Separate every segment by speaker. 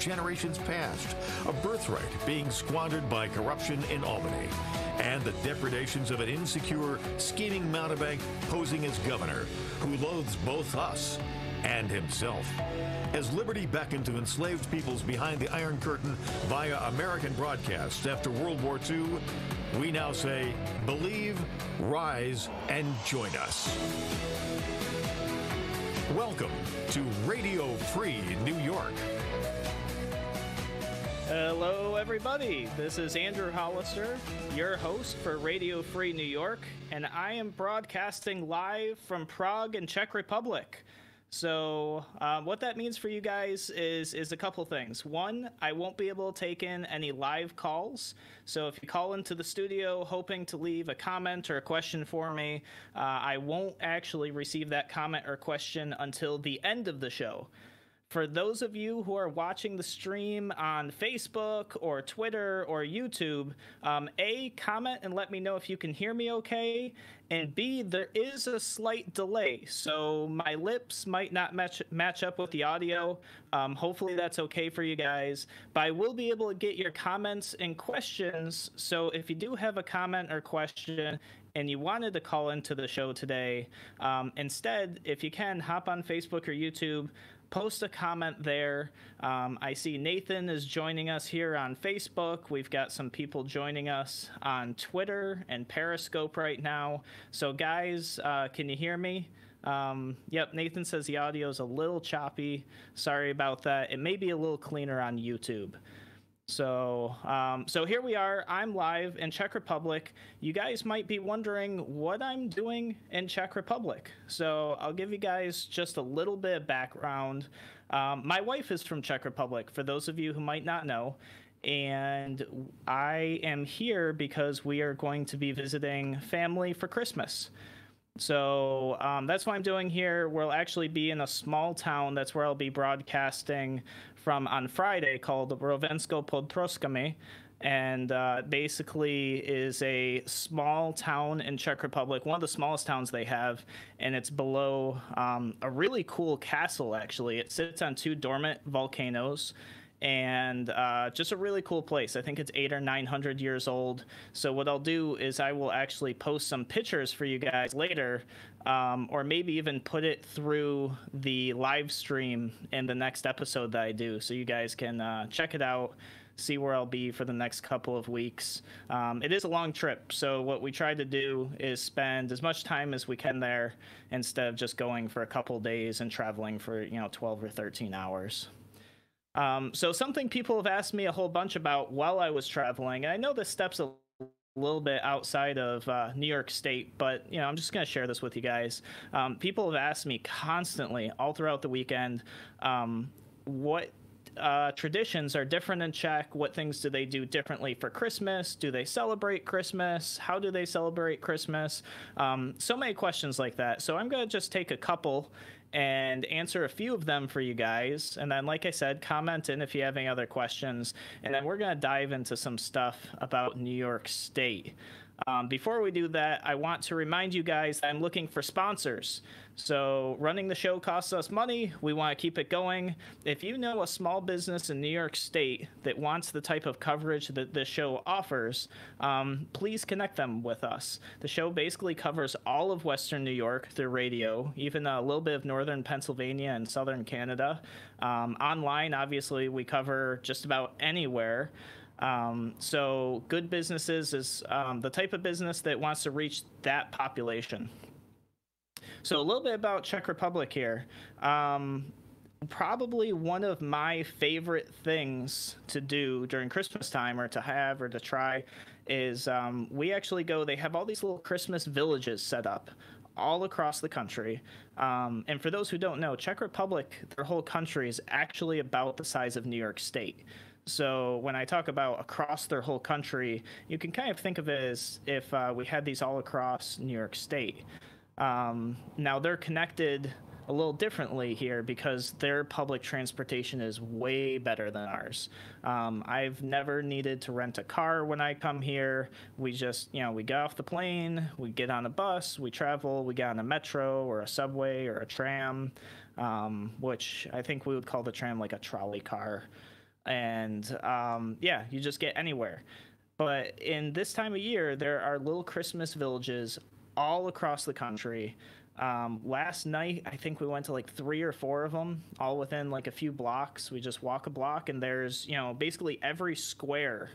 Speaker 1: generations past, a birthright being squandered by corruption in Albany, and the depredations of an insecure, scheming mountebank posing as governor who loathes both us and himself. As liberty beckoned to enslaved peoples behind the Iron Curtain via American broadcasts after World War II, we now say, believe, rise, and join us. Welcome to Radio Free New York.
Speaker 2: Hello, everybody. This is Andrew Hollister, your host for Radio Free New York, and I am broadcasting live from Prague in Czech Republic. So what that means for you guys is a couple things. One, I won't be able to take in any live calls. So if you call into the studio hoping to leave a comment or a question for me, I won't actually receive that comment or question until the end of the show. For those of you who are watching the stream on Facebook or Twitter or YouTube, A, comment and let me know if you can hear me okay, and B, there is a slight delay, so my lips might not match up with the audio. Hopefully that's okay for you guys, but I will be able to get your comments and questions, so if you do have a comment or question and you wanted to call into the show today, instead, if you can, hop on Facebook or YouTube, post a comment there. I see Nathan is joining us here on Facebook. We've got some people joining us on Twitter and Periscope right now. So guys, can you hear me? Yep, Nathan says the audio is a little choppy. Sorry about that. It may be a little cleaner on YouTube. So here we are. I'm live in Czech Republic. You guys might be wondering what I'm doing in Czech Republic. So I'll give you guys just a little bit of background. My wife is from Czech Republic, for those of you who might not know. And I am here because we are going to be visiting family for Christmas. So that's what I'm doing here. We'll actually be in a small town. That's where I'll be broadcasting from on Friday, called Rovensko pod Troskami, and basically is a small town in Czech Republic, one of the smallest towns they have, and it's below a really cool castle, actually. It sits on two dormant volcanoes, and just a really cool place. I think it's 800 or 900 years old. So what I'll do is I will actually post some pictures for you guys later, or maybe even put it through the live stream in the next episode that I do, so you guys can check it out, see where I'll be for the next couple of weeks. It is a long trip, so what we try to do is spend as much time as we can there instead of just going for a couple days and traveling for 12 or 13 hours. So something people have asked me a whole bunch about while I was traveling, and I know this steps a little bit outside of New York State, but I'm just going to share this with you guys. People have asked me constantly all throughout the weekend what traditions are different in Czech. What things do they do differently for Christmas? Do they celebrate Christmas? How do they celebrate Christmas? So many questions like that. So I'm going to just take a couple and answer a few of them for you guys. And then, like I said, comment in if you have any other questions. And then we're going to dive into some stuff about New York State. Before we do that, I want to remind you guys that I'm looking for sponsors. So running the show costs us money. We want to keep it going. If you know a small business in New York State that wants the type of coverage that this show offers, please connect them with us. The show basically covers all of Western New York through radio, even a little bit of Northern Pennsylvania and Southern Canada. Online, obviously, we cover just about anywhere. So good businesses is the type of business that wants to reach that population. So a little bit about Czech Republic here. Probably one of my favorite things to do during Christmas time, or to have or to try, is we actually go, they have all these little Christmas villages set up all across the country. And for those who don't know, Czech Republic, their whole country is actually about the size of New York State. So when I talk about across their whole country, you can kind of think of it as if we had these all across New York State. Now they're connected a little differently here because their public transportation is way better than ours. I've never needed to rent a car when I come here. We just, we get off the plane, we get on a bus, we travel, we get on a metro or a subway or a tram, which I think we would call the tram like a trolley car. And yeah, you just get anywhere. But in this time of year, there are little Christmas villages all across the country. Last night, I think we went to like 3 or 4 of them, all within like a few blocks. We just walk a block, and there's, basically every square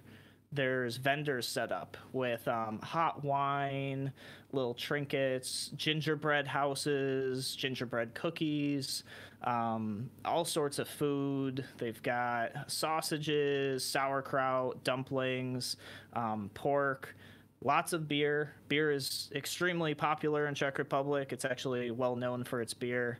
Speaker 2: there's vendors set up with hot wine, little trinkets, gingerbread houses, gingerbread cookies, all sorts of food. They've got sausages, sauerkraut, dumplings, pork, lots of beer. Beer is extremely popular in Czech Republic. It's actually well known for its beer.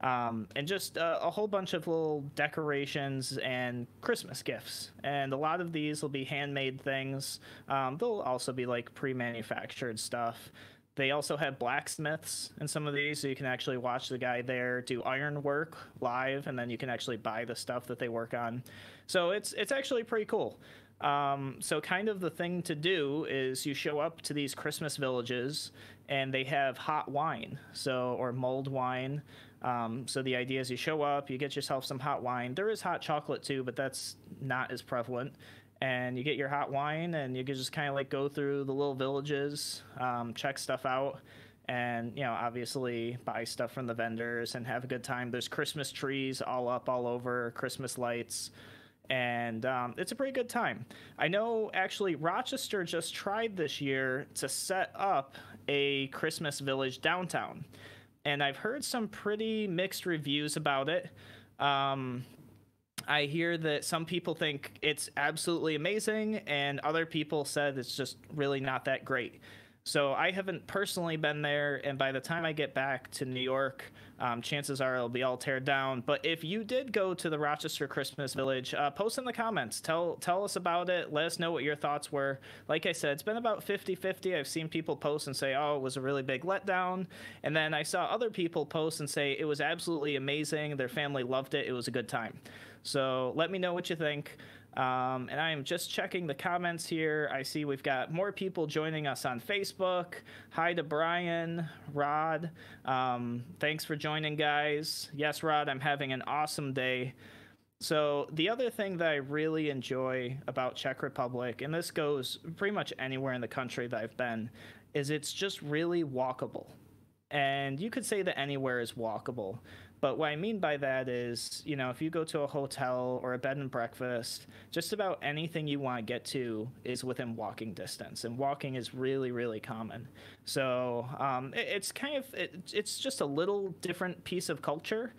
Speaker 2: And just a whole bunch of little decorations and Christmas gifts. And a lot of these will be handmade things. They'll also be like pre-manufactured stuff. They also have blacksmiths in some of these, so you can actually watch the guy there do iron work live, and then you can actually buy the stuff that they work on. So it's actually pretty cool. So kind of the thing to do is you show up to these Christmas villages, and they have hot wine, or mulled wine. So the idea is you show up, you get yourself some hot wine. There is hot chocolate too, but that's not as prevalent. And you get your hot wine, and you can just kind of like go through the little villages, check stuff out, and obviously buy stuff from the vendors and have a good time. There's Christmas trees all up all over, Christmas lights, and it's a pretty good time. I know actually Rochester just tried this year to set up a Christmas village downtown, and I've heard some pretty mixed reviews about it. I hear that some people think it's absolutely amazing, and other people said it's just really not that great. So I haven't personally been there, and by the time I get back to New York, chances are it'll be all teared down. But if you did go to the Rochester Christmas Village, post in the comments. Tell us about it. Let us know what your thoughts were. Like I said, it's been about 50-50. I've seen people post and say, oh, it was a really big letdown. And then I saw other people post and say it was absolutely amazing. Their family loved it. It was a good time. So let me know what you think. And I am just checking the comments here. I see we've got more people joining us on Facebook. Hi to Brian, Rod. Thanks for joining, guys. Yes, Rod, I'm having an awesome day. So the other thing that I really enjoy about Czech Republic, and this goes pretty much anywhere in the country that I've been, is it's just really walkable. And you could say that anywhere is walkable. But what I mean by that is, if you go to a hotel or a bed and breakfast, just about anything you want to get to is within walking distance. And walking is really, really common. So it's just a little different piece of culture.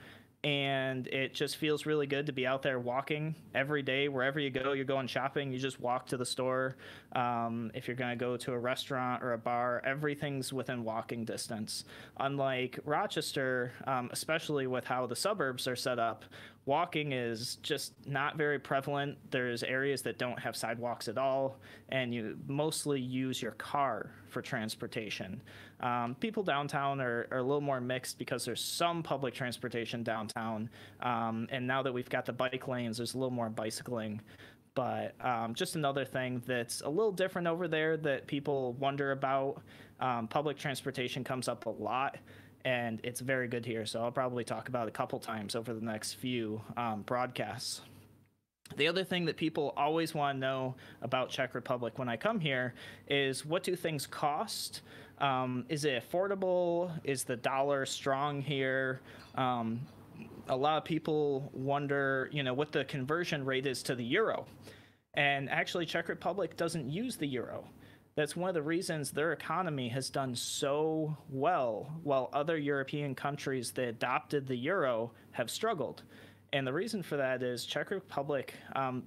Speaker 2: And it just feels really good to be out there walking every day. Wherever you go, you're going shopping, you just walk to the store. If you're going to go to a restaurant or a bar, everything's within walking distance. Unlike Rochester, especially with how the suburbs are set up, walking is just not very prevalent. There's areas that don't have sidewalks at all, and you mostly use your car for transportation. People downtown are a little more mixed because there's some public transportation downtown, and now that we've got the bike lanes, there's a little more bicycling. But just another thing that's a little different over there that people wonder about. Public transportation comes up a lot, and it's very good here, so I'll probably talk about it a couple times over the next few broadcasts. The other thing that people always want to know about Czech Republic when I come here is, what do things cost? Is it affordable? Is the dollar strong here? A lot of people wonder, what the conversion rate is to the euro. And actually, Czech Republic doesn't use the euro. That's one of the reasons their economy has done so well, while other European countries that adopted the euro have struggled. And the reason for that is Czech Republic,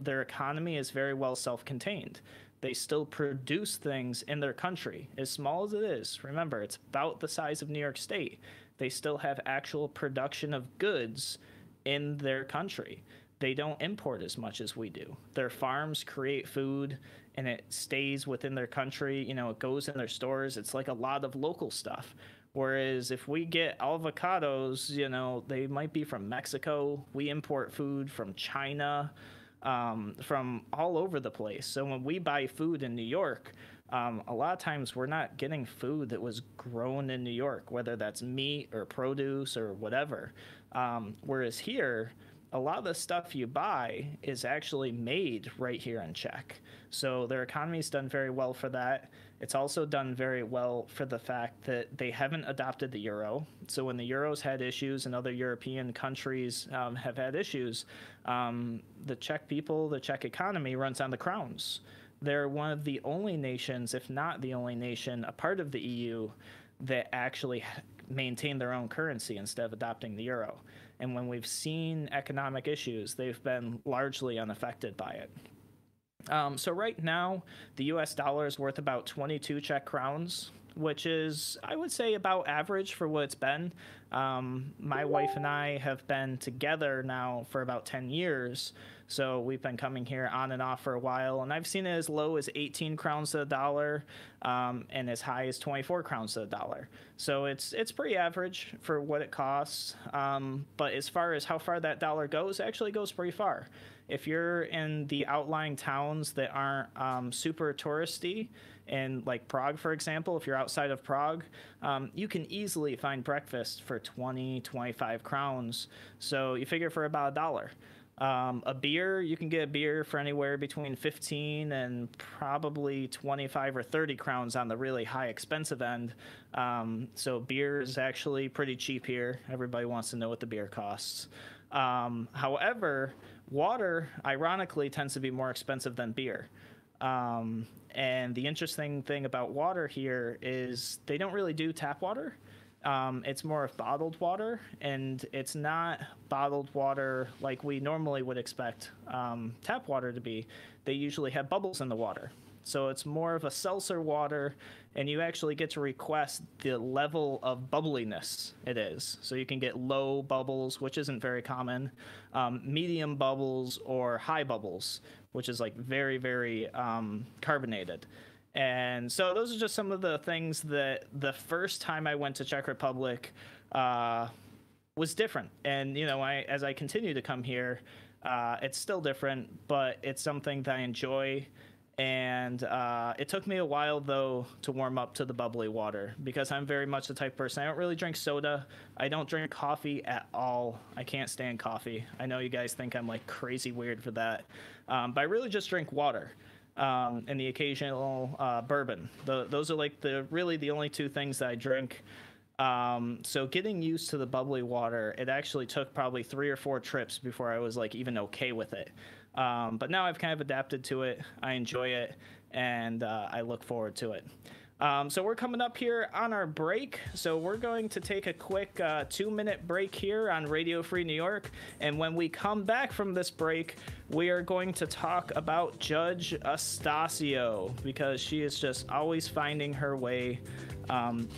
Speaker 2: their economy is very well self-contained. They still produce things in their country, as small as it is. Remember, it's about the size of New York State. They still have actual production of goods in their country. They don't import as much as we do. Their farms create food, and it stays within their country. It goes in their stores. It's like a lot of local stuff. Whereas if we get avocados, they might be from Mexico. We import food from China, from all over the place. So when we buy food in New York, a lot of times we're not getting food that was grown in New York, whether that's meat or produce or whatever. Whereas here, a lot of the stuff you buy is actually made right here in Czech. So their economy's done very well for that. It's also done very well for the fact that they haven't adopted the euro. So when the euro's had issues and other European countries have had issues, the Czech people, the Czech economy runs on the crowns. They're one of the only nations, if not the only nation, a part of the EU that actually maintain their own currency instead of adopting the euro. And when we've seen economic issues, they've been largely unaffected by it. So right now, the US dollar is worth about 22 Czech crowns, which is, I would say, about average for what it's been. My wife and I have been together now for about 10 years, so we've been coming here on and off for a while, and I've seen it as low as 18 crowns to the dollar and as high as 24 crowns to the dollar. So it's pretty average for what it costs, but as far as how far that dollar goes, it actually goes pretty far. If you're in the outlying towns that aren't super touristy, and like Prague, for example, if you're outside of Prague, you can easily find breakfast for 20, 25 crowns. So you figure for about $1. A beer, you can get a beer for anywhere between 15 and probably 25 or 30 crowns on the really high expensive end. So beer is actually pretty cheap here. Everybody wants to know what the beer costs. However, water, ironically, tends to be more expensive than beer. And the interesting thing about water here is they don't really do tap water. It's more of bottled water, and it's not bottled water like we normally would expect tap water to be. They usually have bubbles in the water. So it's more of a seltzer water, and you actually get to request the level of bubbliness it is. So you can get low bubbles, which isn't very common, medium bubbles, or high bubbles, which is like very, very carbonated. And so those are just some of the things that the first time I went to Czech Republic was different. And, you know, as I continue to come here, it's still different, but it's something that I enjoy. And it took me a while, though, to warm up to the bubbly water because I'm very much the type of person. I don't really drink soda. I don't drink coffee at all. I can't stand coffee. I know you guys think I'm like crazy weird for that. But I really just drink water and the occasional bourbon. Those are like really the only two things that I drink. So getting used to the bubbly water, it actually took probably 3 or 4 trips before I was like even okay with it. But now I've kind of adapted to it. I enjoy it, and I look forward to it. So we're coming up here on our break. So we're going to take a quick 2-minute break here on Radio Free New York. And when we come back from this break, we are going to talk about Judge Astacio because she is just always finding her way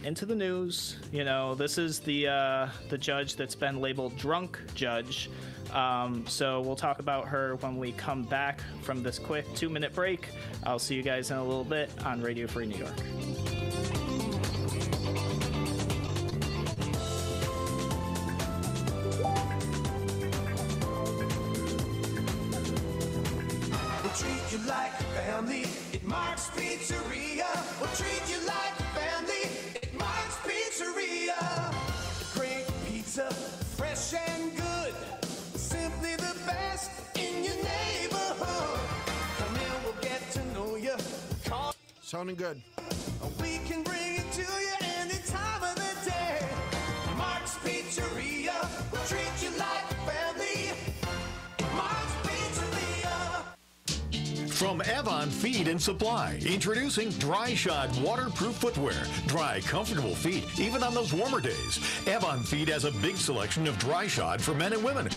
Speaker 2: into the news. You know, this is the judge that's been labeled drunk judge. So we'll talk about her when we come back from this quick 2-minute break. I'll see you guys in a little bit on Radio Free New York.
Speaker 3: We'll treat you like family at Mark's Pizzeria. We'll treat you like family at Mark's Pizzeria. Great pizza, fresh and good. Simply the best in your neighborhood. Come in, we'll get to know you. Call.
Speaker 4: Sounding good.
Speaker 3: We can bring it to you any time of the day. Mark's Pizzeria. We'll treat you like family. Mark's Pizzeria.
Speaker 1: From Avon Feed and Supply, introducing Dry Shod waterproof footwear. Dry, comfortable feet, even on those warmer days. Avon Feed has a big selection of dry shod for men and women,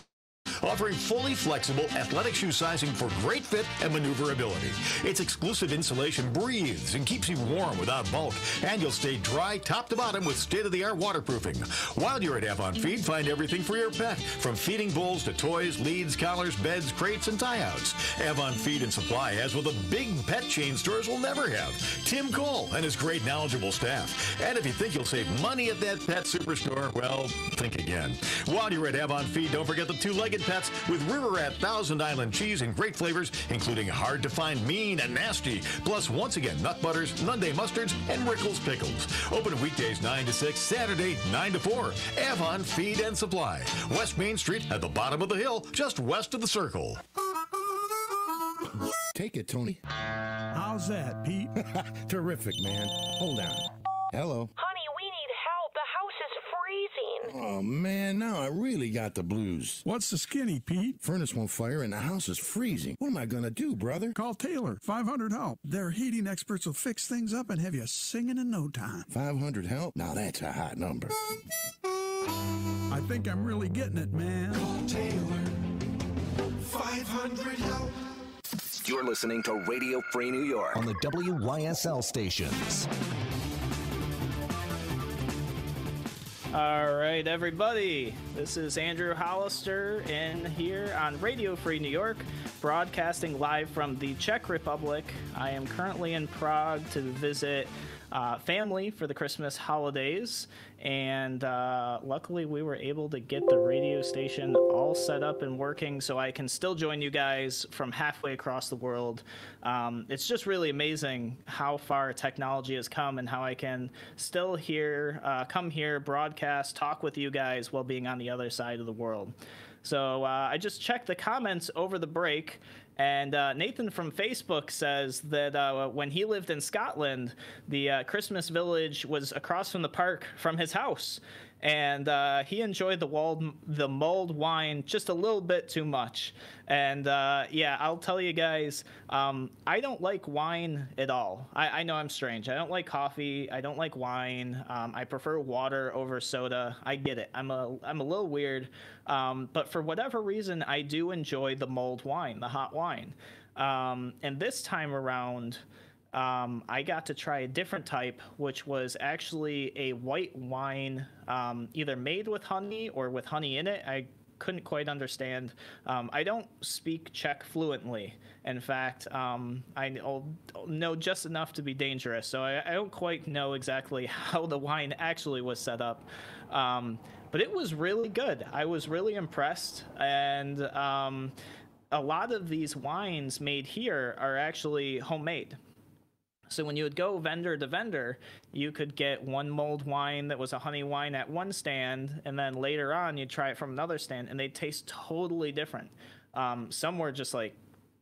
Speaker 1: offering fully flexible athletic shoe sizing for great fit and maneuverability. Its exclusive insulation breathes and keeps you warm without bulk, and you'll stay dry top to bottom with state-of-the-art waterproofing. While you're at Avon Feed, find everything for your pet, from feeding bowls to toys, leads, collars, beds, crates, and tie-outs. Avon Feed and Supply has what the big pet chain stores will never have: Tim Cole and his great knowledgeable staff. And if you think you'll save money at that pet superstore, well, think again. While you're at Avon Feed, don't forget the two-legged pets with River Rat Thousand Island cheese in great flavors, including hard to find mean and nasty. Plus, once again, nut butters, Nunday mustards, and Rickles pickles. Open weekdays 9 to 6, Saturday 9 to 4. Avon Feed and Supply. West Main Street at the bottom of the hill, just west of the Circle.
Speaker 4: Take it, Tony.
Speaker 5: How's that, Pete?
Speaker 4: Terrific, man. Hold on. Hello.
Speaker 6: Honey, we need help. The house is freezing.
Speaker 4: Oh, man, now I really got the blues.
Speaker 5: What's the skinny, Pete?
Speaker 4: Furnace won't fire and the house is freezing. What am I going to do, brother?
Speaker 5: Call Taylor, 500 Help. Their heating experts will fix things up and have you singing in no time.
Speaker 4: 500 help? Now that's a hot number.
Speaker 5: I think I'm really getting it, man.
Speaker 3: Call Taylor. 500 help.
Speaker 7: You're listening to Radio Free New York
Speaker 8: on the WYSL stations.
Speaker 2: All right, everybody. This is Andrew Hollister in here on Radio Free New York, broadcasting live from the Czech Republic. I am currently in Prague to visit family for the Christmas holidays, and luckily we were able to get the radio station all set up and working so I can still join you guys from halfway across the world. It's just really amazing how far technology has come and how I can still come here, broadcast, talk with you guys while being on the other side of the world. So I just checked the comments over the break, and Nathan from Facebook says that when he lived in Scotland, the Christmas village was across from the park from his house, and he enjoyed the mulled wine just a little bit too much. And yeah, I'll tell you guys, I don't like wine at all. I know I'm strange. I don't like coffee. I don't like wine. I prefer water over soda. I get it. I'm a little weird. But for whatever reason, I do enjoy the mulled wine, the hot wine. And this time around, I got to try a different type, which was actually a white wine, either made with honey or with honey in it. I couldn't quite understand. I don't speak Czech fluently. In fact, I know just enough to be dangerous, so I don't quite know exactly how the wine actually was set up. But it was really good. I was really impressed, and a lot of these wines made here are actually homemade. So when you would go vendor to vendor, you could get one mulled wine that was a honey wine at one stand, and then later on you'd try it from another stand, and they taste totally different. Some were just like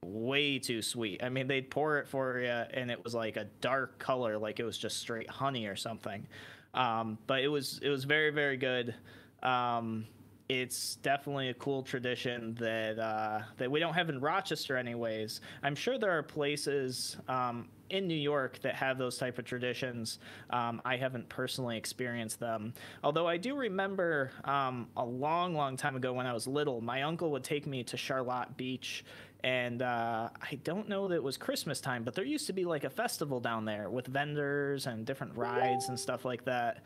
Speaker 2: way too sweet. I mean, they'd pour it for you, and it was like a dark color, like it was just straight honey or something. But it was very, very good. It's definitely a cool tradition that we don't have in Rochester anyways. I'm sure there are places in New York that have those type of traditions. I haven't personally experienced them. Although I do remember a long, long time ago when I was little, my uncle would take me to Charlotte Beach, and I don't know that it was Christmas time, but there used to be like a festival down there with vendors and different rides and stuff like that,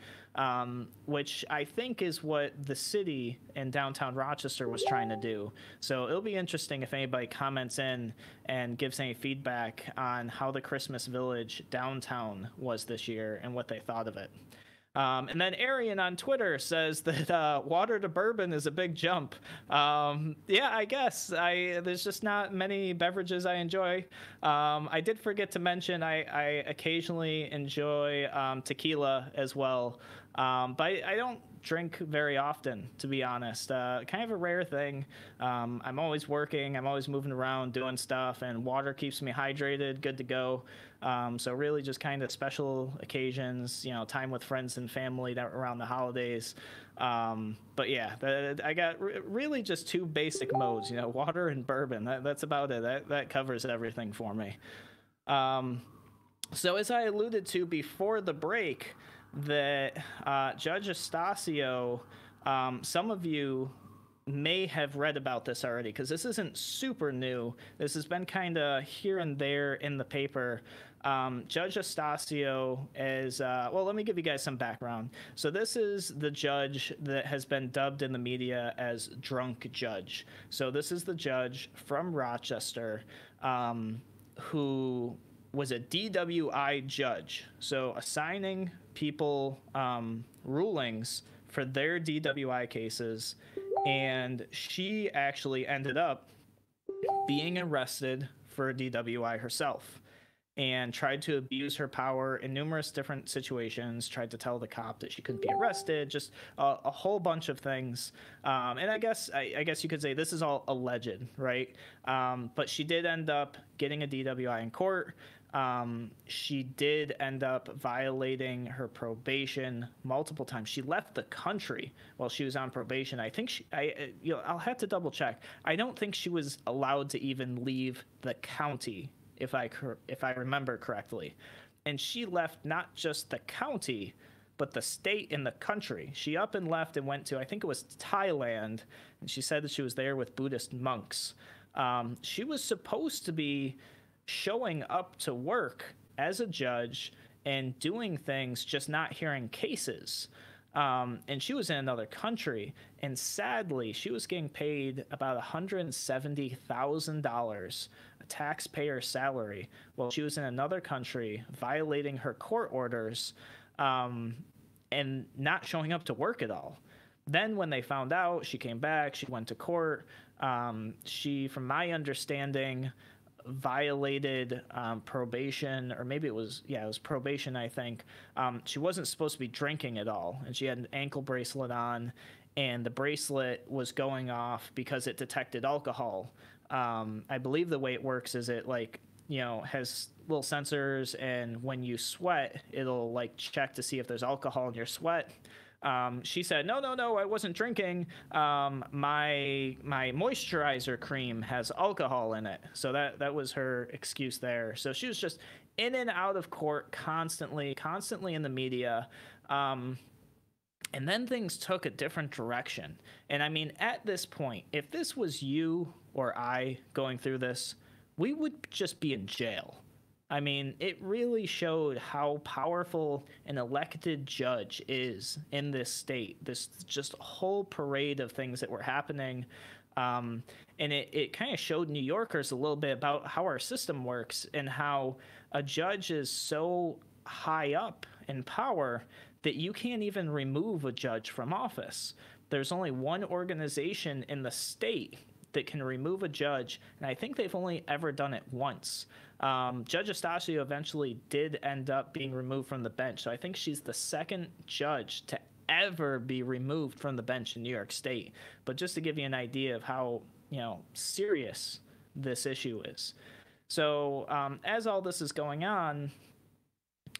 Speaker 2: which I think is what the city in downtown Rochester was trying to do. So it'll be interesting if anybody comments in and gives any feedback on how the Christmas village downtown was this year and what they thought of it. And then Arian on Twitter says that water to bourbon is a big jump. Yeah, I guess. There's just not many beverages I enjoy. I did forget to mention I occasionally enjoy tequila as well. But I don't drink very often, to be honest. Kind of a rare thing. I'm always working. I'm always moving around doing stuff, and water keeps me hydrated, good to go. So really just kind of special occasions, time with friends and family around the holidays. But yeah, I got really just two basic modes, water and bourbon. That's about it. That covers everything for me. So as I alluded to before the break, that Judge Estacio, some of you may have read about this already, because this isn't super new. This has been kind of here and there in the paper. Judge Estacio is, well, let me give you guys some background. So this is the judge that has been dubbed in the media as Drunk Judge. So this is the judge from Rochester who was a DWI judge. So assigning people rulings for their DWI cases And she actually ended up being arrested for a DWI herself and tried to abuse her power in numerous different situations, tried to tell the cop that she couldn't be arrested, just a whole bunch of things. And I guess you could say this is all alleged, right? But she did end up getting a DWI in court. She did end up violating her probation multiple times. She left the country while she was on probation. I think I'll have to double check. I don't think she was allowed to even leave the county, if I remember correctly. And she left not just the county, but the state and the country. She up and left and went to, I think it was Thailand, and she said that she was there with Buddhist monks. She was supposed to be showing up to work as a judge and doing things, just not hearing cases. And she was in another country, and sadly, she was getting paid about $170,000, a taxpayer salary, while she was in another country, violating her court orders, and not showing up to work at all. Then when they found out, she came back, she went to court. She, from my understanding, violated probation, or maybe it was probation, I think. She wasn't supposed to be drinking at all, and she had an ankle bracelet on, and the bracelet was going off because it detected alcohol. I believe the way it works is it has little sensors, and when you sweat, it'll check to see if there's alcohol in your sweat. She said, no, I wasn't drinking. My moisturizer cream has alcohol in it. So that was her excuse there. So she was just in and out of court constantly in the media. And then things took a different direction. And I mean, at this point, if this was you or I going through this, we would just be in jail. I mean, it really showed how powerful an elected judge is in this state. This just whole parade of things that were happening. And it kind of showed New Yorkers a little bit about how our system works and how a judge is so high up in power that you can't even remove a judge from office. There's only one organization in the state that can remove a judge, and I think they've only ever done it once. Judge Estacio eventually did end up being removed from the bench, so I think she's the second judge to ever be removed from the bench in New York State. But just to give you an idea of how serious this issue is. So as all this is going on,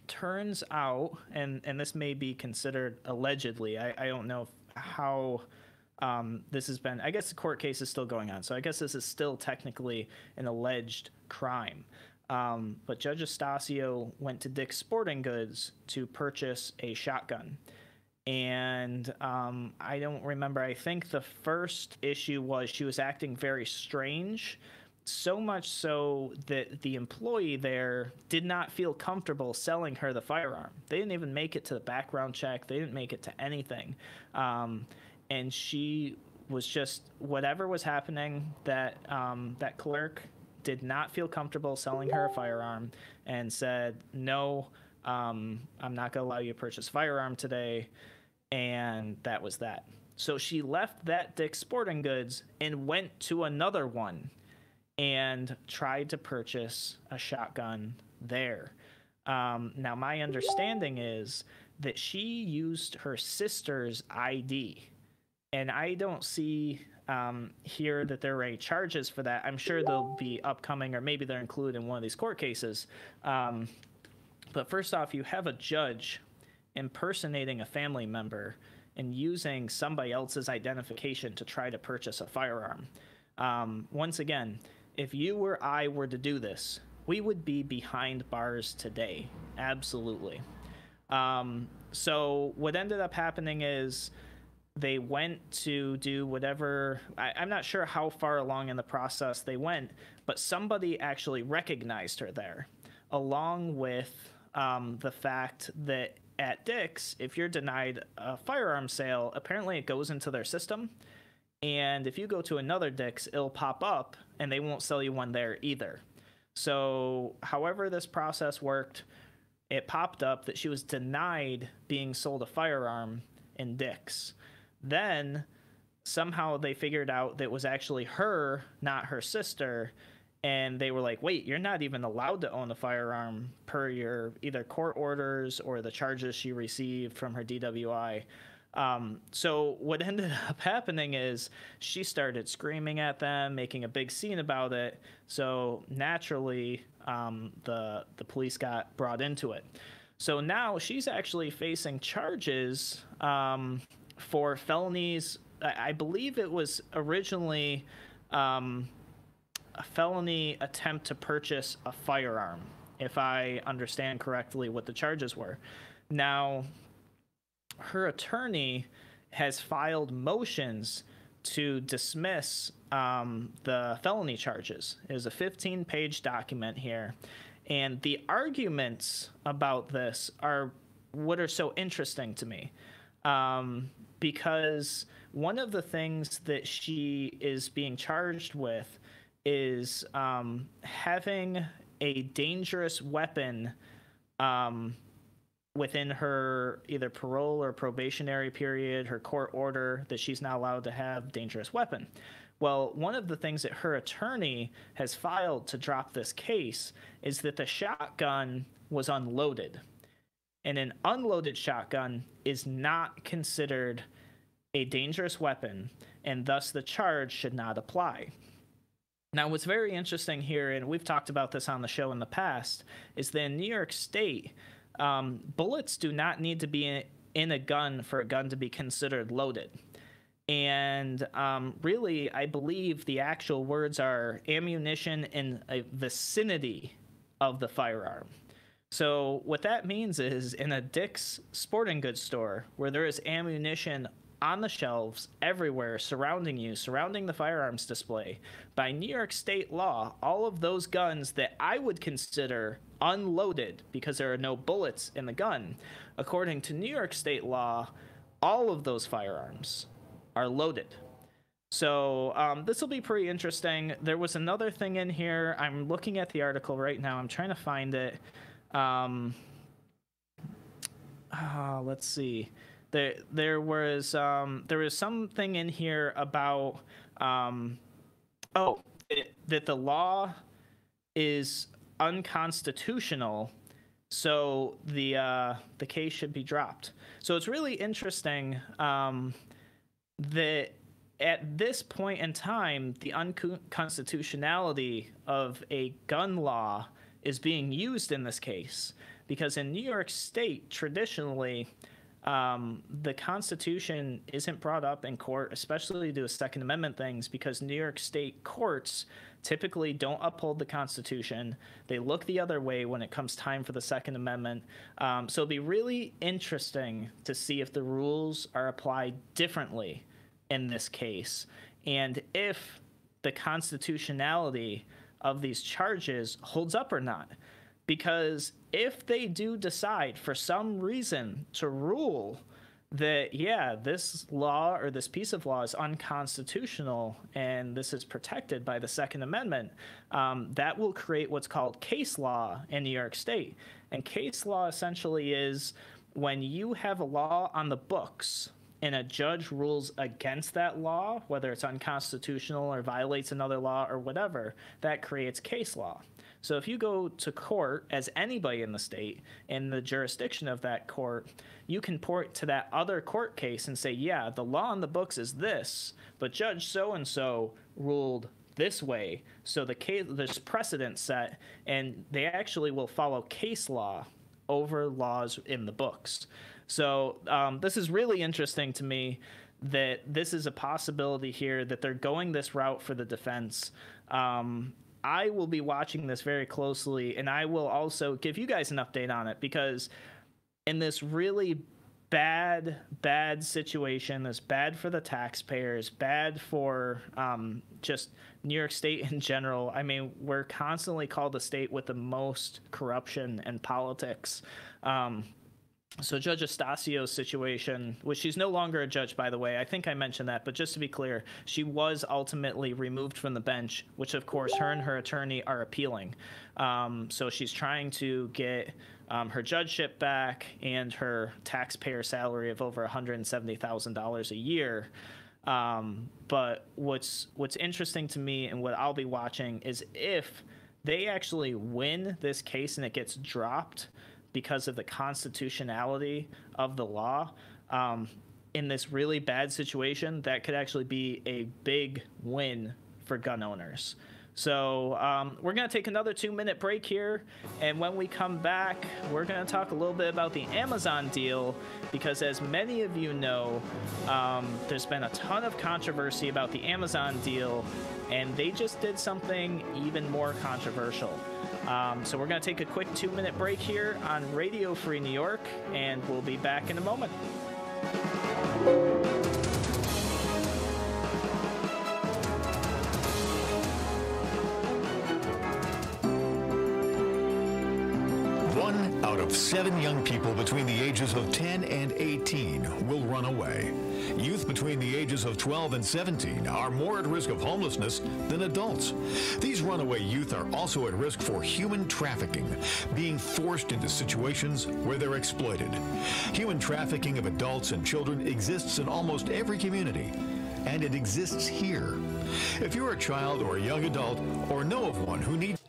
Speaker 2: turns out, and this may be considered allegedly, I don't know how this has been, I guess the court case is still going on, so I guess this is still technically an alleged crime. But Judge Estacio went to Dick's Sporting Goods to purchase a shotgun. And I don't remember, I think the first issue was she was acting very strange, so much so that the employee there did not feel comfortable selling her the firearm. They didn't even make it to the background check. They didn't make it to anything. And she was just, whatever was happening, that clerk did not feel comfortable selling her a firearm and said, no, I'm not going to allow you to purchase a firearm today. And that was that. So she left that Dick's Sporting Goods and went to another one and tried to purchase a shotgun there. Now, my understanding is that she used her sister's ID. And I don't see here that there are any charges for that. I'm sure they'll be upcoming, or maybe they're included in one of these court cases. But first off, you have a judge impersonating a family member and using somebody else's identification to try to purchase a firearm. Once again, if you or I were to do this, we would be behind bars today. Absolutely. So what ended up happening is they went to do whatever, I'm not sure how far along in the process they went, but somebody actually recognized her there, along with the fact that at Dick's, if you're denied a firearm sale, apparently it goes into their system. And if you go to another Dick's, it'll pop up and they won't sell you one there either. So however this process worked, it popped up that she was denied being sold a firearm in Dick's. Then somehow they figured out that it was actually her, not her sister. And they were like, wait, you're not even allowed to own a firearm per your either court orders or the charges she received from her DWI. So what ended up happening is she started screaming at them, making a big scene about it. So naturally, the police got brought into it. So now she's actually facing charges for felonies. I believe it was originally a felony attempt to purchase a firearm, if I understand correctly what the charges were. Now, her attorney has filed motions to dismiss the felony charges. There's a 15-page document here. And the arguments about this are what are so interesting to me. Because one of the things that she is being charged with is having a dangerous weapon within her either parole or probationary period, her court order that she's not allowed to have dangerous weapon. Well, one of the things that her attorney has filed to drop this case is that the shotgun was unloaded. And an unloaded shotgun is not considered a dangerous weapon, and thus the charge should not apply. Now, what's very interesting here, and we've talked about this on the show in the past, is that in New York State, bullets do not need to be in a gun for a gun to be considered loaded. And really, I believe the actual words are ammunition in a vicinity of the firearm. So what that means is in a Dick's Sporting Goods store where there is ammunition on the shelves everywhere surrounding you, surrounding the firearms display, by New York State law, all of those guns that I would consider unloaded because there are no bullets in the gun, according to New York State law, all of those firearms are loaded. So this will be pretty interesting. There was another thing in here. I'm looking at the article right now. I'm trying to find it. Let's see. There was something in here about that the law is unconstitutional, so the case should be dropped. So it's really interesting that at this point in time, the unconstitutionality of a gun law is being used in this case, because in New York State, traditionally, the Constitution isn't brought up in court, especially to Second Amendment things, because New York State courts typically don't uphold the Constitution. They look the other way when it comes time for the Second Amendment. So it'll be really interesting to see if the rules are applied differently in this case, and if the constitutionality of these charges holds up or not. Because if they do decide for some reason to rule that, yeah, this law or this piece of law is unconstitutional and this is protected by the Second Amendment, that will create what's called case law in New York State. And case law essentially is when you have a law on the books and a judge rules against that law, whether it's unconstitutional or violates another law or whatever, that creates case law. So if you go to court as anybody in the state, in the jurisdiction of that court, you can point to that other court case and say, yeah, the law on the books is this, but Judge so-and-so ruled this way. So the case, there's precedent set, and they actually will follow case law over laws in the books. So this is really interesting to me that this is a possibility here, that they're going this route for the defense. I will be watching this very closely, and I will also give you guys an update on it, because in this really bad situation, this bad for the taxpayers, bad for just New York State in general. I mean, we're constantly called the state with the most corruption and politics. So Judge Estasio's situation, which she's no longer a judge, by the way, I think I mentioned that, but just to be clear, she was ultimately removed from the bench, which of course her and her attorney are appealing. So she's trying to get her judgeship back and her taxpayer salary of over $170,000 a year. But what's interesting to me and what I'll be watching is if they actually win this case and it gets dropped because of the constitutionality of the law, in this really bad situation, that could actually be a big win for gun owners. So we're going to take another 2-minute break here, and when we come back, we're going to talk a little bit about the Amazon deal, because as many of you know, there's been a ton of controversy about the Amazon deal, and they just did something even more controversial. So we're going to take a quick 2-minute break here on Radio Free New York, and we'll be back in a moment.
Speaker 1: Out of 7 young people between the ages of 10 and 18 will run away. Youth between the ages of 12 and 17 are more at risk of homelessness than adults. These runaway youth are also at risk for human trafficking, being forced into situations where they're exploited. Human trafficking of adults and children exists in almost every community, and it exists here. If you're a child or a young adult or know of one who needs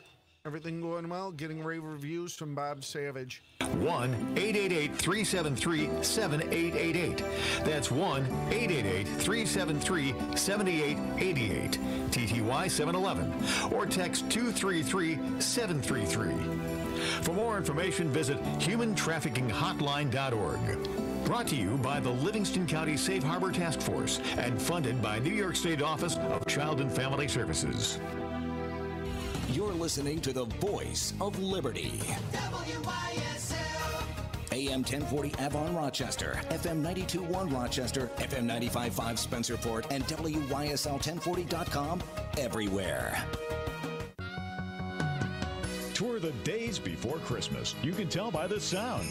Speaker 9: Everything going well? Getting rave reviews from Bob Savage.
Speaker 1: 1-888-373-7888. That's 1-888-373-7888. TTY 711. Or text 233-733. For more information, visit humantraffickinghotline.org. Brought to you by the Livingston County Safe Harbor Task Force and funded by New York State Office of Child and Family Services.
Speaker 8: You're listening to the voice of liberty.
Speaker 3: WYSL.
Speaker 8: AM 1040 Avon, Rochester, FM 92.1 Rochester, FM 95.5 Spencerport, and WYSL1040.com everywhere.
Speaker 10: Tour the days before Christmas. You can tell by the sound.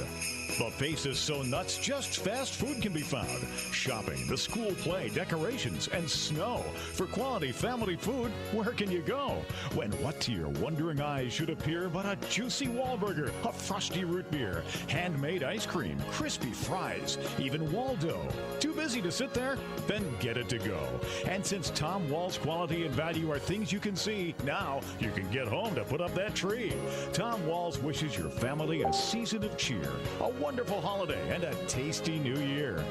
Speaker 10: The face is so nuts, just fast food can be found. Shopping, the school play, decorations, and snow. For quality family food, where can you go? When what to your wondering eyes should appear but a juicy Wahlburger, a frosty root beer, handmade ice cream, crispy fries, even Waldo. Too busy to sit there? Then get it to go. And since Tom Wall's quality and value are things you can see, now you can get home to put up that tree. Tom Walls wishes your family a season of cheer, a wonderful holiday, and a tasty new year.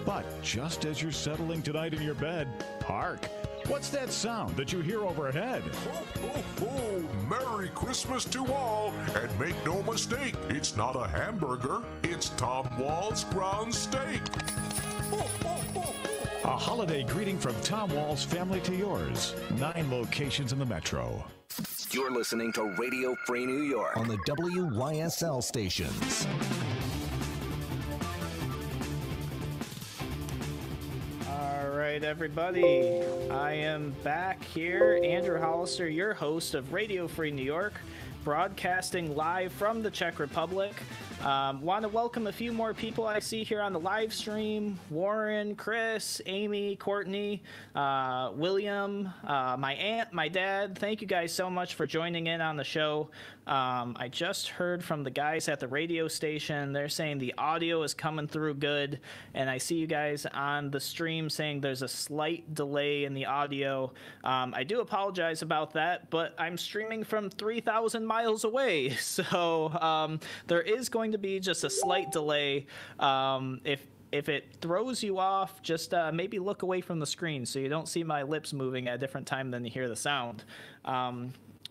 Speaker 10: But just as you're settling tonight in your bed, hark! What's that sound that you hear overhead?
Speaker 11: Ho, ho, ho! Merry Christmas to all! And make no mistake, it's not a hamburger, it's Tom Wall's ground steak. Ho, ho, ho, ho.
Speaker 10: A holiday greeting from Tom Wall's family to yours. 9 locations in the metro.
Speaker 7: You're listening to Radio Free New York
Speaker 8: On the WYSL stations.
Speaker 2: All right, everybody. I am back here, Andrew Hollister, your host of Radio Free New York, broadcasting live from the Czech Republic. Want to welcome a few more people I see here on the live stream. Warren, Chris, Amy, Courtney, William, my aunt, my dad. Thank you guys so much for joining in on the show. I just heard from the guys at the radio station. They're saying the audio is coming through good, and I see you guys on the stream saying there's a slight delay in the audio. I do apologize about that, but I'm streaming from 3,000 miles away, so there is going to be just a slight delay. If it throws you off, just maybe look away from the screen so you don't see my lips moving at a different time than you hear the sound.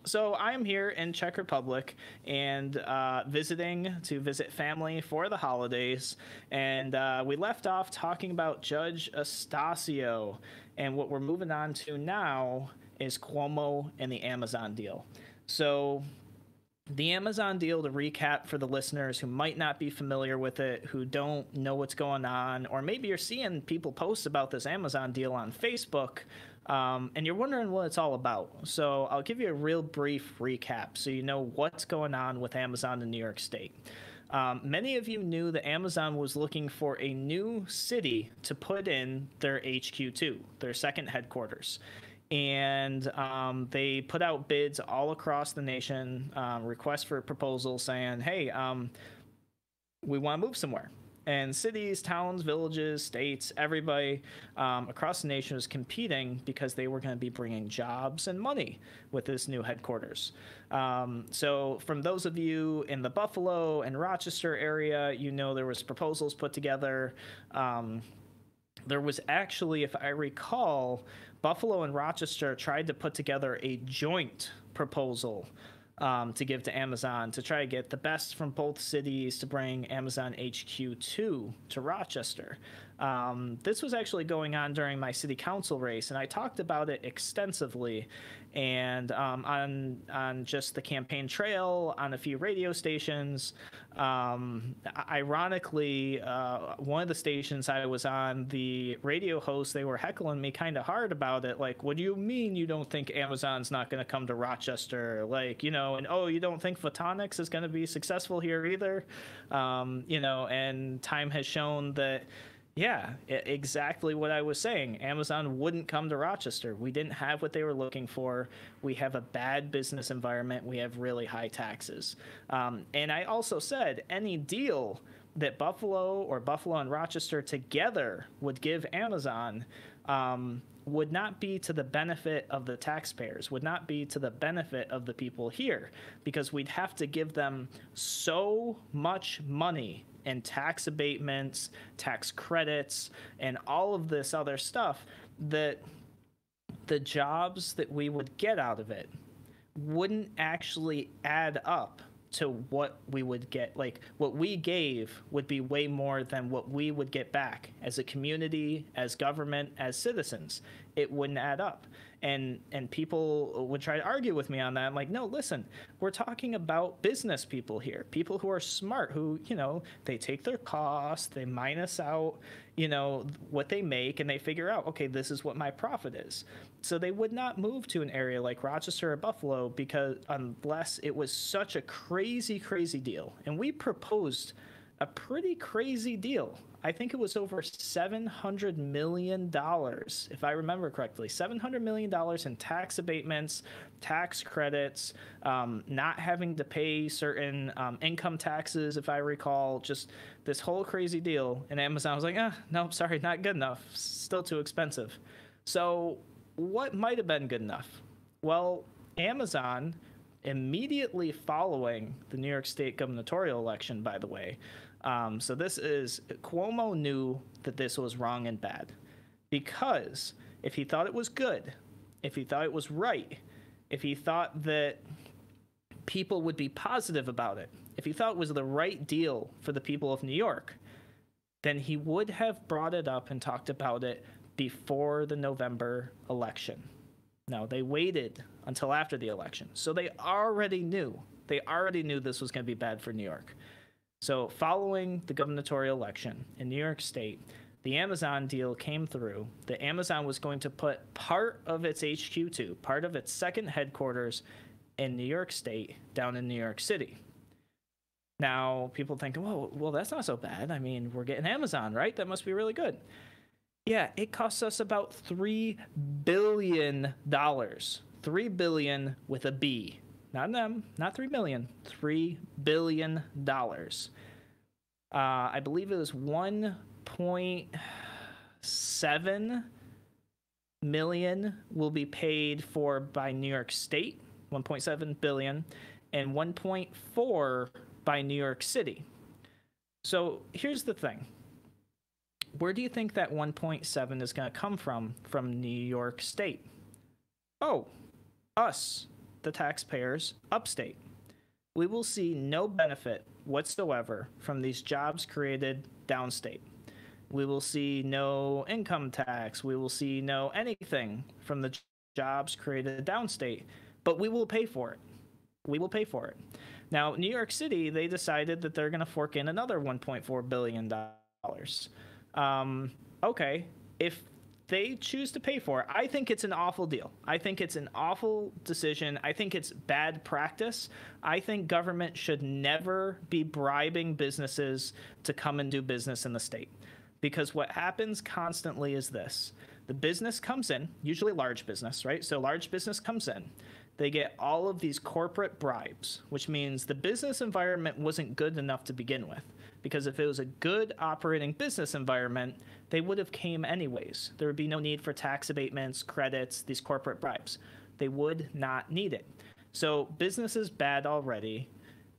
Speaker 2: So I am here in Czech Republic and visiting to visit family for the holidays. And we left off talking about Judge Estacio. And what we're moving on to now is Cuomo and the Amazon deal. So the Amazon deal, to recap for the listeners who might not be familiar with it, who don't know what's going on, or maybe you're seeing people post about this Amazon deal on Facebook, and you're wondering what it's all about. So I'll give you a real brief recap so you know what's going on with Amazon in New York State. Many of you knew that Amazon was looking for a new city to put in their HQ to, their second headquarters. And they put out bids all across the nation, requests for proposals saying, hey, we want to move somewhere. And cities, towns, villages, states, everybody across the nation was competing because they were going to be bringing jobs and money with this new headquarters. So from those of you in the Buffalo and Rochester area, you know there was proposals put together. There was actually, if I recall, Buffalo and Rochester tried to put together a joint proposal to give to Amazon to try to get the best from both cities to bring Amazon HQ2 to Rochester. This was actually going on during my city council race, and I talked about it extensively, and on just the campaign trail, on a few radio stations. Ironically, one of the stations I was on, the radio host, they were heckling me kind of hard about it. Like, what do you mean you don't think Amazon's not going to come to Rochester? Like, and oh, you don't think photonics is going to be successful here either? And time has shown that, yeah, exactly what I was saying. Amazon wouldn't come to Rochester. We didn't have what they were looking for. We have a bad business environment. We have really high taxes. And I also said any deal that Buffalo and Rochester together would give Amazon would not be to the benefit of the taxpayers, would not be to the benefit of the people here, because we'd have to give them so much money and tax abatements, tax credits, and all of this other stuff that the jobs that we would get out of it wouldn't actually add up to what we would get. Like, what we gave would be way more than what we would get back as a community, as government, as citizens. It wouldn't add up. And people would try to argue with me on that. I'm like, no, listen, we're talking about business people here, people who are smart, who, they take their costs, they minus out, what they make, and they figure out, okay, this is what my profit is. So they would not move to an area like Rochester or Buffalo because unless it was such a crazy, crazy deal. And we proposed a pretty crazy deal. I think it was over $700 million, if I remember correctly. $700 million in tax abatements, tax credits, not having to pay certain income taxes, if I recall. Just this whole crazy deal. And Amazon was like, no, sorry, not good enough. Still too expensive. So what might have been good enough? Well, Amazon, immediately following the New York State gubernatorial election, by the way, so this is, Cuomo knew that this was wrong and bad, because if he thought it was good, if he thought it was right, if he thought that people would be positive about it, if he thought it was the right deal for the people of New York, then he would have brought it up and talked about it before the November election. Now, they waited until after the election, so they already knew this was going to be bad for New York. So following the gubernatorial election in New York State, the Amazon deal came through. The Amazon was going to put part of its HQ2, part of its second headquarters in New York State, down in New York City. Now, people think, well, that's not so bad. I mean, we're getting Amazon, right? That must be really good. Yeah, it costs us about $3 billion. $3 billion with a B. Not an M, not 3 million, $3 billion. I believe it was 1.7 million will be paid for by New York State, 1.7 billion, and 1.4 by New York City. So here's the thing. Where do you think that 1.7 is going to come from New York State? Oh, us, the taxpayers, upstate. We will see no benefit whatsoever from these jobs created downstate. We will see no income tax. We will see no anything from the jobs created downstate, but we will pay for it. We will pay for it. Now, New York City, they decided that they're going to fork in another $1.4 billion. Okay, if they choose to pay for it, I think it's an awful deal. I think it's an awful decision. I think it's bad practice. I think government should never be bribing businesses to come and do business in the state. Because what happens constantly is this. The business comes in, usually large business, right? So large business comes in. they get all of these corporate bribes, which means the business environment wasn't good enough to begin with. Because if it was a good operating business environment, they would have came anyways. There would be no need for tax abatements, credits, these corporate bribes. They would not need it. So business is bad already.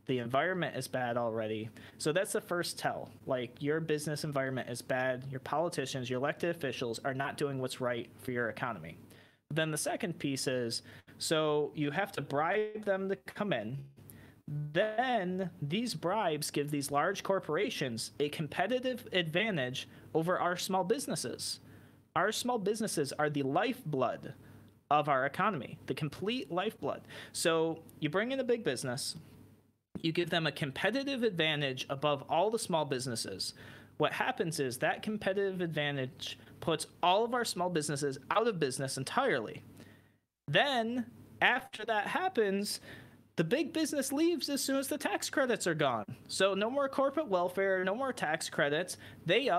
Speaker 2: The environment is bad already. So that's the first tell. Like, your business environment is bad. Your politicians, your elected officials are not doing what's right for your economy. Then the second piece is, so you have to bribe them to come in. Then these bribes give these large corporations a competitive advantage over our small businesses. Our small businesses are the lifeblood of our economy, the complete lifeblood. So you bring in a big business, you give them a competitive advantage above all the small businesses. What happens is that competitive advantage puts all of our small businesses out of business entirely. Then, after that happens, the big business leaves as soon as the tax credits are gone. So no more corporate welfare, no more tax credits. They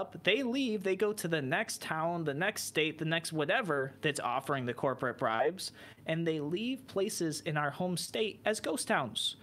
Speaker 2: leave, they go to the next town, the next state, the next whatever that's offering the corporate bribes, and they leave places in our home state as ghost towns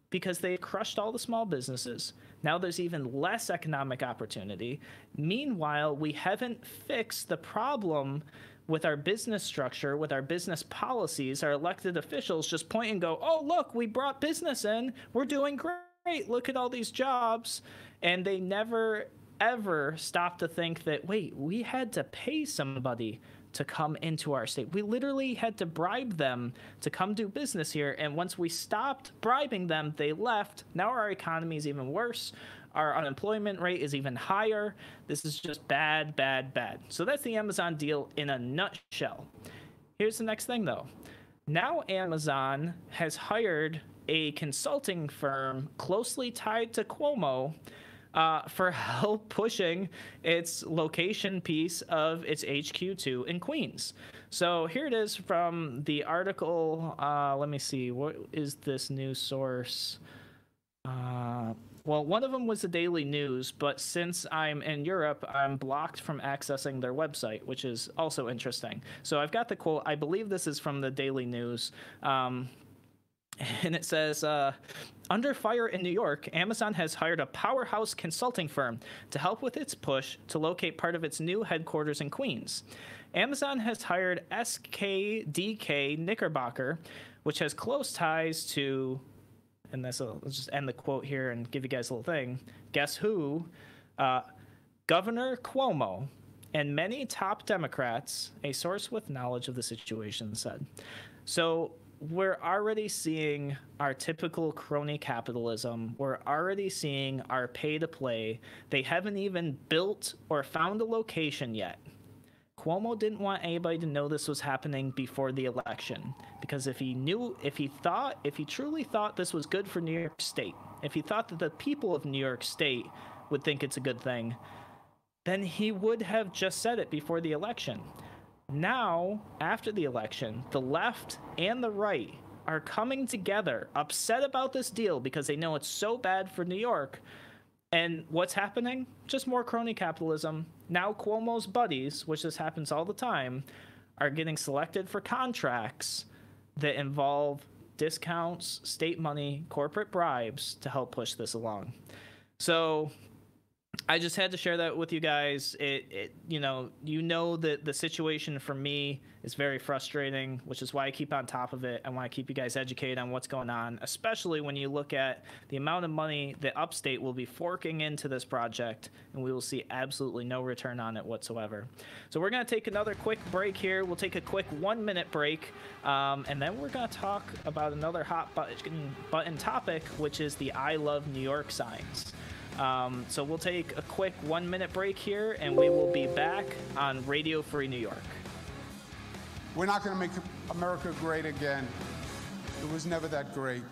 Speaker 2: because they crushed all the small businesses. Now there's even less economic opportunity. Meanwhile, we haven't fixed the problem with our business structure, with our business policies. Our elected officials just point and go, oh, look, we brought business in. We're doing great. Look at all these jobs. And they never, ever stop to think that, wait, we had to pay somebody to come into our state. We literally had to bribe them to come do business here. And once we stopped bribing them, they left. Now our economy is even worse. Our unemployment rate is even higher. This is just bad, bad, bad. So that's the Amazon deal in a nutshell. Here's the next thing, though. Now Amazon has hired a consulting firm closely tied to Cuomo for help pushing its location piece of its HQ2 in Queens. So here it is from the article. Let me see. What is this news source? Well, one of them was the Daily News, but since I'm in Europe, I'm blocked from accessing their website, which is also interesting. So I've got the quote. I believe this is from the Daily News. And it says, under fire in New York, Amazon has hired a powerhouse consulting firm to help with its push to locate part of its new headquarters in Queens. Amazon has hired SKDK Knickerbocker, which has close ties to, and let's just end the quote here and give you guys a little thing. Guess who? Governor Cuomo and many top Democrats, a source with knowledge of the situation said. So we're already seeing our typical crony capitalism. We're already seeing our pay to play. They haven't even built or found a location yet. Cuomo didn't want anybody to know this was happening before the election, because if he truly thought this was good for New York State, if he thought that the people of New York State would think it's a good thing, then he would have just said it before the election. Now, after the election, the left and the right are coming together, upset about this deal because they know it's so bad for New York. And what's happening? Just more crony capitalism. Now Cuomo's buddies, which this happens all the time, are getting selected for contracts that involve discounts, state money, corporate bribes to help push this along. So I just had to share that with you guys. You know that the situation for me is very frustrating, which is why I keep on top of it. I want to keep you guys educated on what's going on, especially when you look at the amount of money that Upstate will be forking into this project, and we will see absolutely no return on it whatsoever. So we're going to take another quick break here. We'll take a quick 1-minute break, and then we're going to talk about another hot button topic, which is the I Love New York signs. So we'll take a quick 1-minute break here, and we will be back on Radio Free New York.
Speaker 12: We're not going to make America great again. It was never that great.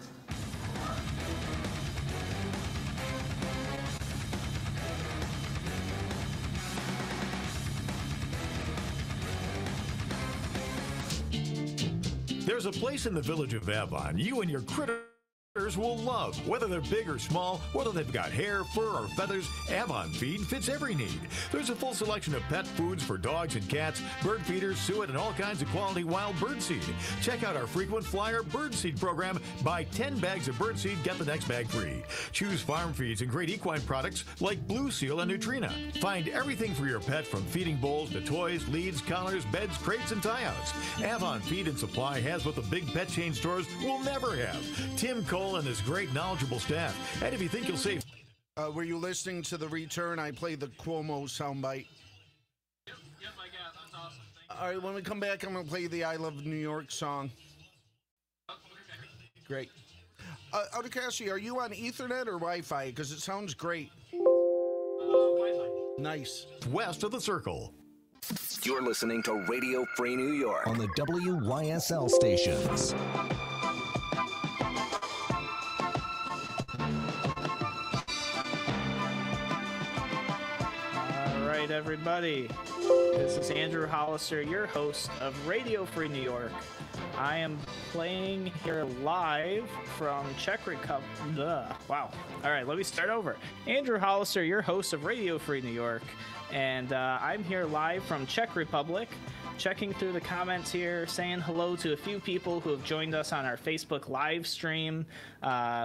Speaker 1: There's a place in the village of Avon you and your critter Will love. Whether they're big or small, whether they've got hair, fur, or feathers, Avon Feed fits every need. There's a full selection of pet foods for dogs and cats, bird feeders, suet, and all kinds of quality wild bird seed. Check out our frequent flyer bird seed program. Buy 10 bags of bird seed, get the next bag free. Choose farm feeds and great equine products like Blue Seal and Nutrina. Find everything for your pet from feeding bowls to toys, leads, collars, beds, crates, and tie-outs. Avon Feed and Supply has what the big pet chain stores will never have. Tim Cole and his great knowledgeable staff. And if you think you'll save...
Speaker 9: Were you listening to the return? I played the Cuomo soundbite.
Speaker 2: Yep, I got it. That's awesome.
Speaker 9: All right, when we come back, I'm going to play the I Love New York song. Great. Cassie, are you on Ethernet or Wi-Fi? Because it sounds great.
Speaker 2: Wi-Fi.
Speaker 9: Nice.
Speaker 1: West of the Circle.
Speaker 7: You're listening to Radio Free New York
Speaker 8: on the WYSL stations.
Speaker 2: Everybody, this is Andrew Hollister, your host of Radio Free New York. I am playing here live from Czech Republic. Wow. All right, let me start over. Andrew Hollister, your host of Radio Free New York, and I'm here live from Czech Republic, checking through the comments here, saying hello to a few people who have joined us on our Facebook live stream.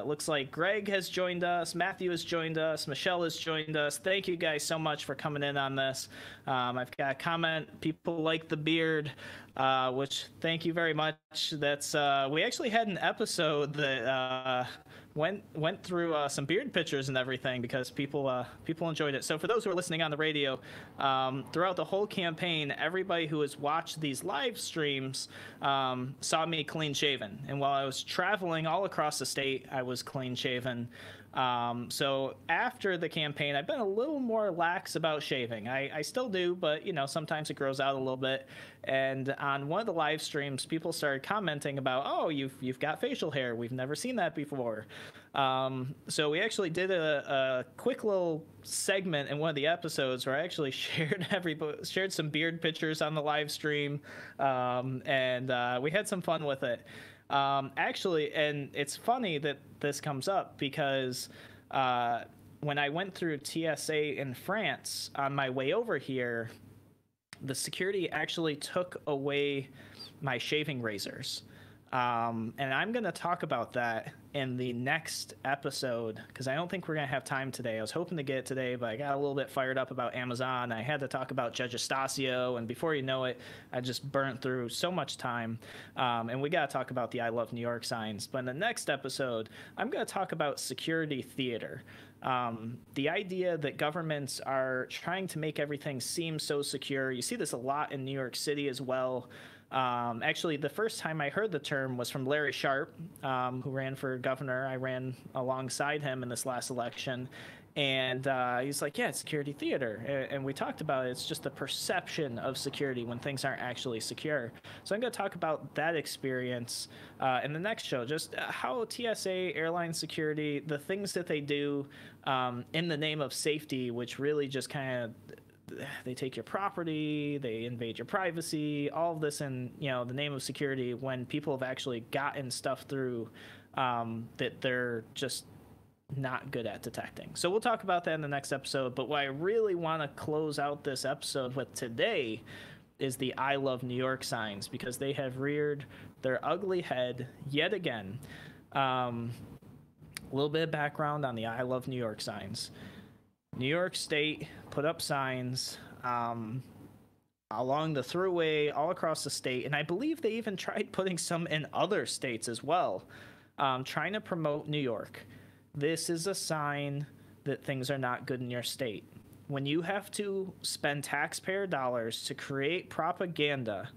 Speaker 2: Looks like Greg has joined us, Matthew has joined us, Michelle has joined us. Thank you guys so much for coming in on this. I've got a comment, people like the beard, which thank you very much. That's we actually had an episode that went through some beard pictures and everything because people enjoyed it. So for those who are listening on the radio, throughout the whole campaign, everybody who has watched these live streams saw me clean shaven. And while I was traveling all across the state, I was clean shaven. So after the campaign, I've been a little more lax about shaving. I still do, but sometimes it grows out a little bit. And on one of the live streams, people started commenting about, oh, you've got facial hair. We've never seen that before. So we actually did a quick little segment in one of the episodes where I actually shared some beard pictures on the live stream. And we had some fun with it. Actually, and it's funny that this comes up because when I went through TSA in France on my way over here, the security actually took away my shaving razors. And I'm going to talk about that in the next episode because I don't think we're going to have time today. I was hoping to get it today, but I got a little bit fired up about Amazon. I had to talk about Judge Estacio, and before you know it, I just burnt through so much time. And we got to talk about the I Love New York signs. But in the next episode, I'm going to talk about security theater. The idea that governments are trying to make everything seem so secure. You see this a lot in New York City as well. Actually, the first time I heard the term was from Larry Sharp, who ran for governor. I ran alongside him in this last election. And he's like, yeah, it's security theater. And we talked about it. It's just the perception of security when things aren't actually secure. So I'm going to talk about that experience in the next show, just how TSA, airline security, the things that they do in the name of safety, which really just kind of they take your property, they invade your privacy, all of this in the name of security when people have actually gotten stuff through that they're just not good at detecting. So we'll talk about that in the next episode. But what I really want to close out this episode with today is the I Love New York signs, because they have reared their ugly head yet again. A little bit of background on the I Love New York signs. New York State put up signs along the thruway all across the state, and I believe they even tried putting some in other states as well, trying to promote New York. This is a sign that things are not good in your state. When you have to spend taxpayer dollars to create propaganda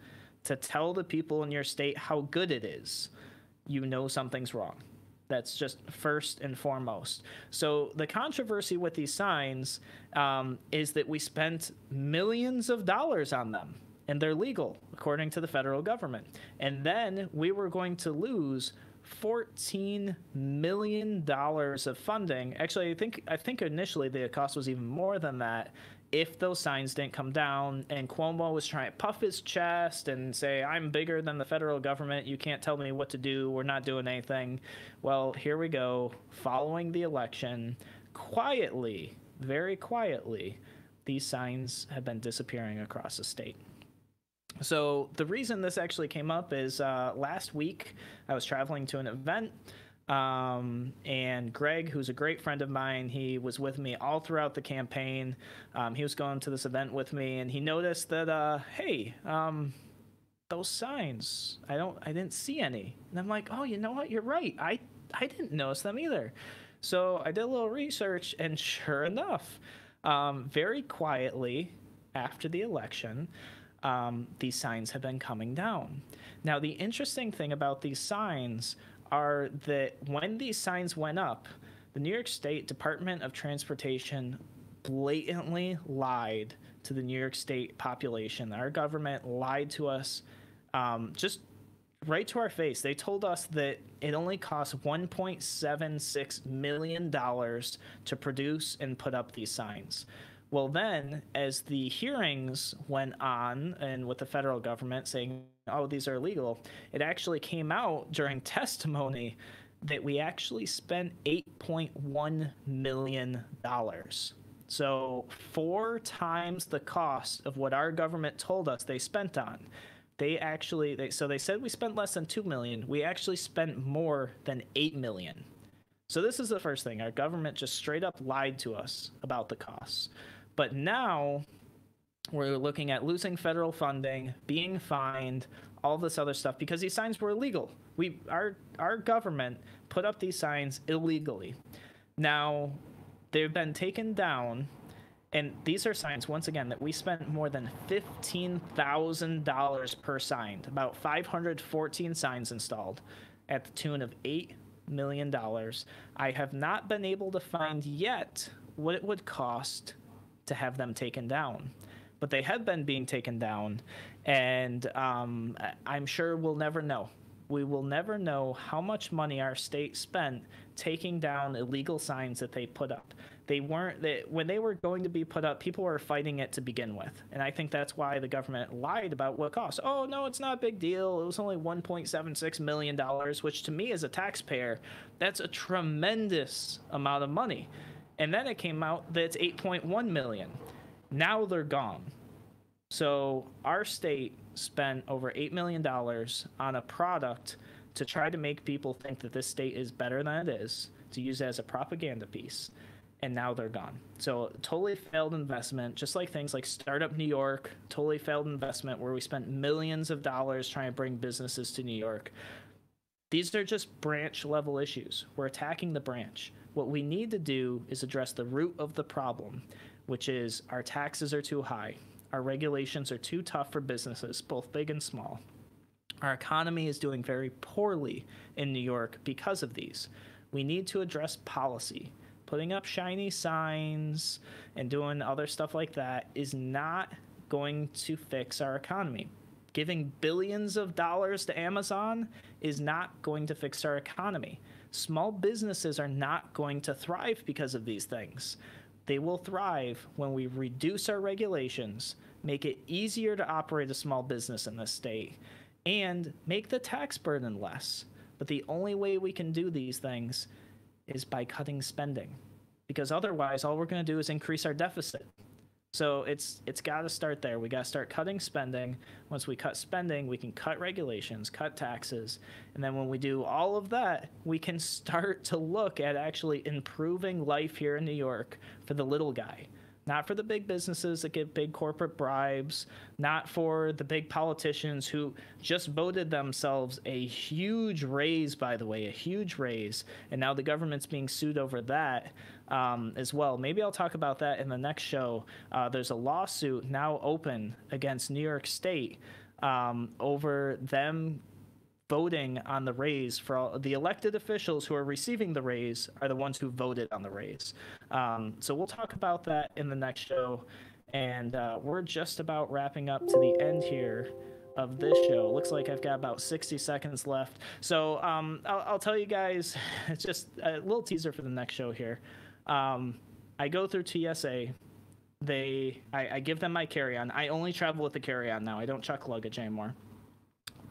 Speaker 2: to tell the people in your state how good it is, you know something's wrong. That's just first and foremost. So the controversy with these signs is that we spent millions of dollars on them, and they're legal according to the federal government. And then we were going to lose $14 million of funding. Actually, I think initially the cost was even more than that if those signs didn't come down, and Cuomo was trying to puff his chest and say, I'm bigger than the federal government, you can't tell me what to do, we're not doing anything. Well, here we go. Following the election, quietly, very quietly, these signs have been disappearing across the state. So the reason this actually came up is last week I was traveling to an event, and Greg, who's a great friend of mine, he was with me all throughout the campaign. He was going to this event with me, and he noticed that, hey, those signs, I didn't see any. And I'm like, oh, you know what? You're right. I didn't notice them either. So I did a little research, and sure enough, very quietly after the election, these signs have been coming down. Now, the interesting thing about these signs are that when these signs went up, the New York State Department of Transportation blatantly lied to the New York State population. Our government lied to us just right to our face. They told us that it only costs $1.76 million to produce and put up these signs. Well, then, as the hearings went on, and with the federal government saying, oh, these are illegal, it actually came out during testimony that we actually spent $8.1 million. So 4 times the cost of what our government told us they spent on. They said we spent less than $2 million. We actually spent more than $8 million. So this is the first thing. Our government just straight up lied to us about the costs. But now we're looking at losing federal funding, being fined, all this other stuff because these signs were illegal. Our government put up these signs illegally. Now they've been taken down, and these are signs, once again, that we spent more than $15,000 per sign, about 514 signs installed at the tune of $8 million. I have not been able to find yet what it would cost to have them taken down, but they have been being taken down, and I'm sure we'll never know. We will never know how much money our state spent taking down illegal signs that they put up. When they were going to be put up, people were fighting it to begin with, and I think that's why the government lied about what it cost. Oh no, it's not a big deal. It was only $1.76 million, which to me as a taxpayer, that's a tremendous amount of money. And then it came out that it's $8.1 million. Now they're gone. So our state spent over $8 million on a product to try to make people think that this state is better than it is, to use it as a propaganda piece. And now they're gone. So totally failed investment, just like things like Startup New York, totally failed investment where we spent millions of dollars trying to bring businesses to New York. These are just branch level issues. We're attacking the branch. What we need to do is address the root of the problem, which is our taxes are too high. Our regulations are too tough for businesses, both big and small. Our economy is doing very poorly in New York because of these. We need to address policy. Putting up shiny signs and doing other stuff like that is not going to fix our economy. Giving billions of dollars to Amazon is not going to fix our economy. Small businesses are not going to thrive because of these things. They will thrive when we reduce our regulations, make it easier to operate a small business in this state, and make the tax burden less. But the only way we can do these things is by cutting spending, because otherwise all we're going to do is increase our deficit. So it's got to start there. We got to start cutting spending. Once we cut spending, we can cut regulations, cut taxes. And then when we do all of that, we can start to look at actually improving life here in New York for the little guy. Not for the big businesses that get big corporate bribes, not for the big politicians who just voted themselves a huge raise, by the way, a huge raise. And now the government's being sued over that as well. Maybe I'll talk about that in the next show. There's a lawsuit now open against New York State over them voting on the raise. For all the elected officials who are receiving the raise are the ones who voted on the raise. So we'll talk about that in the next show. And we're just about wrapping up to the end here of this show. Looks like I've got about 60 seconds left. So I'll tell you guys, it's just a little teaser for the next show here. I go through TSA I give them my carry-on. I only travel with the carry-on now. I don't check luggage anymore.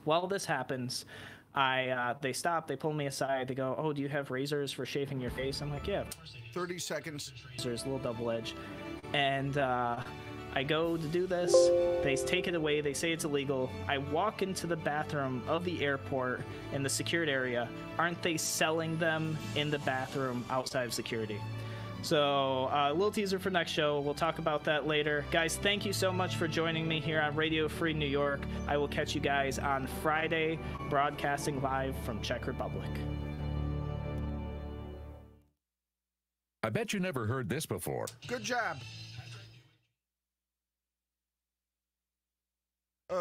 Speaker 2: While this happens, they stop, they pull me aside, they go, "Oh, do you have razors for shaving your face?" I'm like, "Yeah."
Speaker 9: 30 seconds.
Speaker 2: There's a little double edge. And I go to do this, they take it away, they say it's illegal. I walk into the bathroom of the airport in the secured area. Aren't they selling them in the bathroom outside of security? So a little teaser for next show. We'll talk about that later. Guys, thank you so much for joining me here on Radio Free New York. I will catch you guys on Friday, broadcasting live from Czech Republic.
Speaker 13: I bet you never heard this before.
Speaker 9: Good job.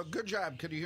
Speaker 9: Good job. Could you hear?